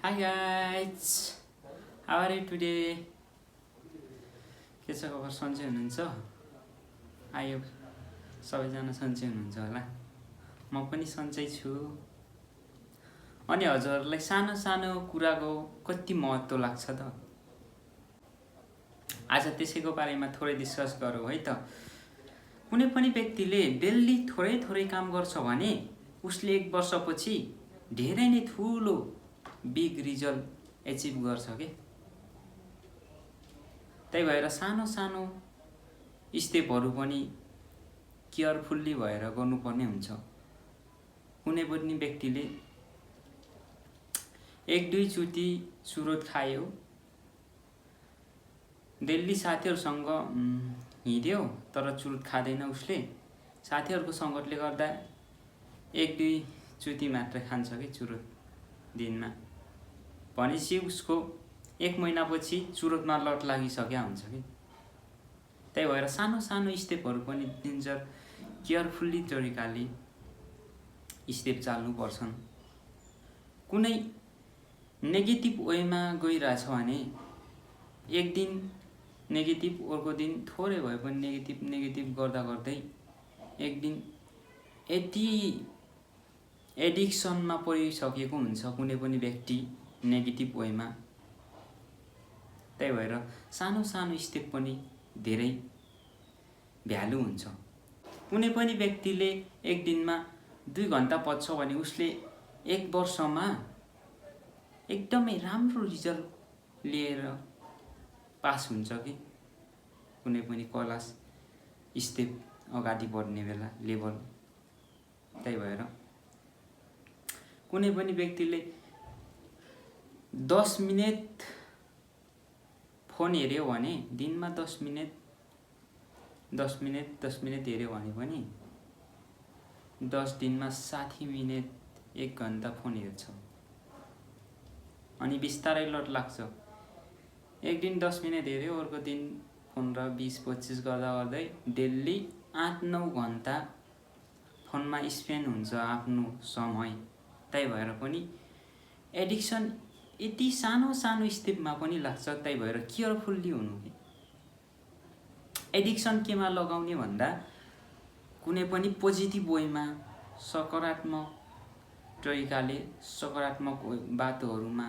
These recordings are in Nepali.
Hi guys, how are you today? के छ खबर, सन्चै हुनुहुन्छ? आयो सबैजना सन्चै हुनुहुन्छ होला। म पनि सन्चै छु। अनि हजुरहरूलाई सानो सानो कुराको कति महत्त्व लाग्छ त? आज त्यसैको बारेमा थोरै डिस्कस गरौँ है त। कुनै पनि व्यक्तिले डेली थोरै थोरै काम गर्छ भने उसले 1 वर्षपछि धेरै नै ठुलो बिग रिजल्ट एचिभ गर्छ के। त्यही भएर सानो सानो स्टेपहरू पनि केयरफुल्ली भएर गर्नुपर्ने हुन्छ। कुनै पनि व्यक्तिले 1-2 चोटि चुरोट खायो, डेली साथीहरूसँग हिँड्यो तर चुरोट खाँदैन, उसले साथीहरूको सङ्गतले गर्दा 1-2 चोटि मात्र खान्छ कि चुरोट दिनमा। भनेपछि उसको 1 महिनापछि चुरोटमा लत लागिसक्या हुन्छ कि। त्यही भएर सानो सानो स्टेपहरू पनि डेन्जर केयरफुल्ली तरिकाले स्टेप चाल्नुपर्छन्। कुनै नेगेटिभ वेमा गइरहेछ भने एक दिन नेगेटिभ, अर्को दिन थोरै भए पनि नेगेटिभ गर्दा गर्दै एक दिन यति एडिक्सनमा परिसकेको हुन्छ कुनै पनि व्यक्ति नेगेटिभ वेमा। त्यही भएर सानो सानो स्टेप पनि धेरै भ्यालु हुन्छ। कुनै पनि व्यक्तिले एक दिनमा 2 घण्टा पढ्छ भने उसले 1 वर्षमा एकदमै राम्रो रिजल्ट लिएर पास हुन्छ कि। कुनै पनि क्लास स्टेप अगाडि बढ्ने बेला लेभल। त्यही भएर कुनै पनि व्यक्तिले 10 मिनेट फोन हेऱ्यो भने दिनमा 10 मिनेट हेऱ्यो भने पनि 10 दिनमा 60 मिनेट 1 घण्टा फोन हेर्छ। अनि बिस्तारै लत लाग्छ। एक दिन 10 मिनेट हेऱ्यो, अर्को दिन 15, 20, 25 गर्दा गर्दै डेली 8-9 घण्टा फोनमा स्पेन्ड हुन्छ आफ्नो समय। त्यही भएर पनि एडिक्सन यति सानो सानो स्टेपमा पनि लाग्छ। त्यही भएर केयरफुल्ली हुनु कि। एडिक्सन केमा लगाउने भन्दा कुनै पनि पोजिटिभ वेमा सकारात्मक तरिकाले सकारात्मक बाटोहरूमा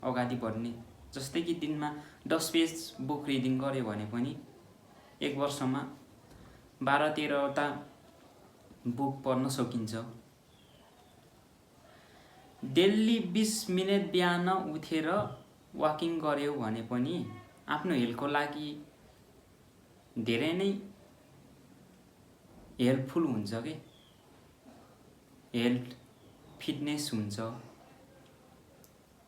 अगाडि बढ्ने। जस्तै कि दिनमा 10 पेज बुक रिडिङ गर्यो भने पनि 1 वर्षमा 12-13वटा बुक पढ्न सकिन्छ। डेली 20 मिनेट बिहान उठेर वाकिङ गर्यो भने पनि आफ्नो हेल्थको लागि धेरै नै हेल्पफुल हुन्छ के। हेल्थ फिटनेस हुन्छ,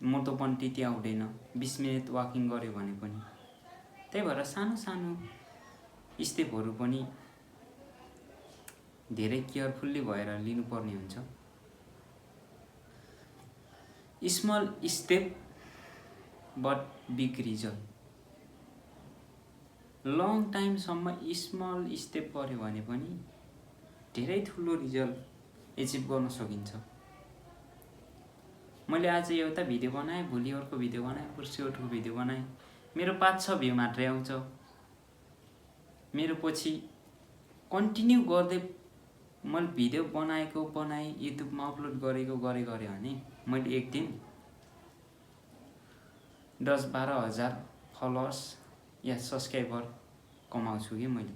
मोटोपन त्यति आउँदैन 20 मिनेट वाकिङ गर्यो भने पनि। त्यही भएर सानो सानो स्टेपहरू पनि धेरै केयरफुल्ली भएर लिनुपर्ने हुन्छ। Small step but big result. Long टाइमसम्म स्मल स्टेप गर्यो भने पनि धेरै ठुलो रिजल्ट एचिभ गर्न सकिन्छ। मैले आज एउटा भिडियो बनाएँ, भोलि अर्को भिडियो बनाएँ, पर्सि अर्को भिडियो बनाएँ, मेरो 5-6 भ्यू मात्रै आउँछ। मेरो पछि कन्टिन्यू गर्दै मैले भिडियो बनाएँ, युट्युबमा अपलोड गरेँ भने मैले एक दिन 10-12 हजार फलोअर्स या सब्सक्राइबर कमाउँछु कि मैले।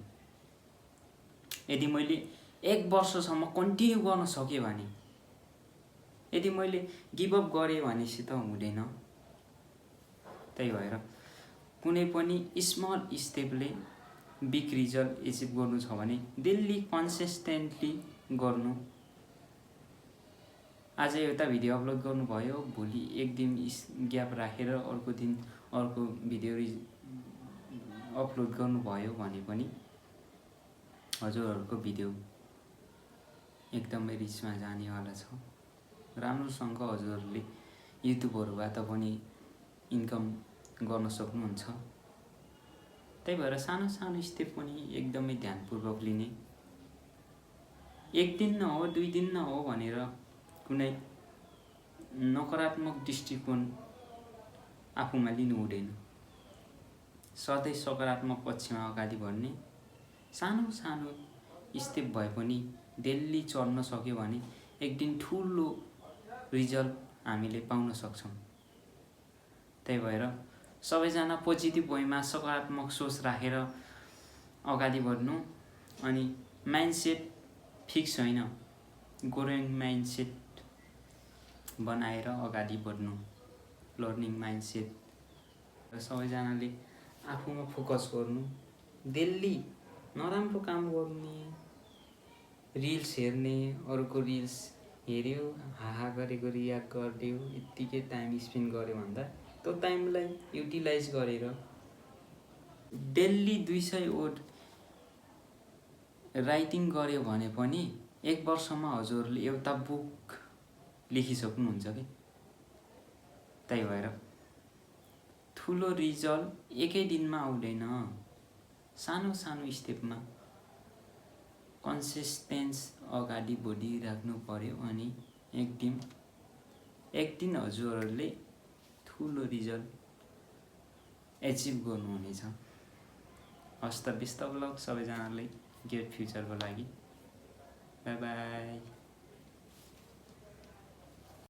यदि मैले 1 वर्षसम्म कन्टिन्यू गर्न सकेँ भने। यदि मैले गिभ अप गरेँ भनेपछि त हुँदैन। त्यही भएर कुनै पनि स्मल स्टेपले बिग रिजल्ट एचिभ गर्नु छ भने डेली कन्सिस्टेन्टली गर्नु। आज एउटा भिडियो अपलोड गर्नुभयो, भोलि एक दिन ग्याप राखेर अर्को दिन अर्को भिडियो अपलोड गर्नुभयो भने पनि हजुरहरूको भिडियो एकदमै रिचमा जानेवाला छ। राम्रोसँग हजुरहरूले युट्युबहरूबाट पनि इन्कम गर्न सक्नुहुन्छ। त्यही भएर सानो सानो स्टेप पनि एकदमै ध्यानपूर्वक लिने। 1 दिन न हो 2 दिन न हो भनेर कुनै नकारात्मक दृष्टिकोण आफूमा लिनु हुँदैन। सधैँ सकारात्मक पक्षमा अगाडि बढ्ने, सानो सानो स्टेप भए पनि डेली चढ्न सक्यो भने एक दिन ठुलो रिजल्ट हामीले पाउन सक्छौँ। त्यही भएर सबैजना पोजिटिभ वेमा सकारात्मक सोच राखेर अगाडि बढ्नु, अनि माइन्डसेट फिक्स होइन, ग्रोइङ माइन्डसेट बनाएर अगाडि बढ्नु, लर्निङ माइन्डसेट। सबैजनाले आफूमा फोकस गर्नु, डेली नराम्रो काम गर्ने, रिल्स हेर्ने, अरूको रिल्स हेऱ्यो हाहा गरेको रियाक्ट गरिदियो, यत्तिकै टाइम स्पेन्ड गर्यो भन्दा त्यो टाइमलाई युटिलाइज गरेर डेली 200 वर्ड राइटिङ गर्यो भने पनि 1 वर्षमा हजुरले एउटा बुक लेखिसक्नुहुन्छ कि। त्यही भएर ठुलो रिजल्ट एकै दिनमा आउँदैन, सानो सानो स्टेपमा कन्सिस्टेन्स अगाडि बढिराख्नु पर्यो, अनि एक दिन हजुरहरूले ठुलो रिजल्ट एचिभ गर्नुहुनेछ। हस्त बेस्ट अफ लक सबैजनालाई गेट फ्युचरको लागि। By by.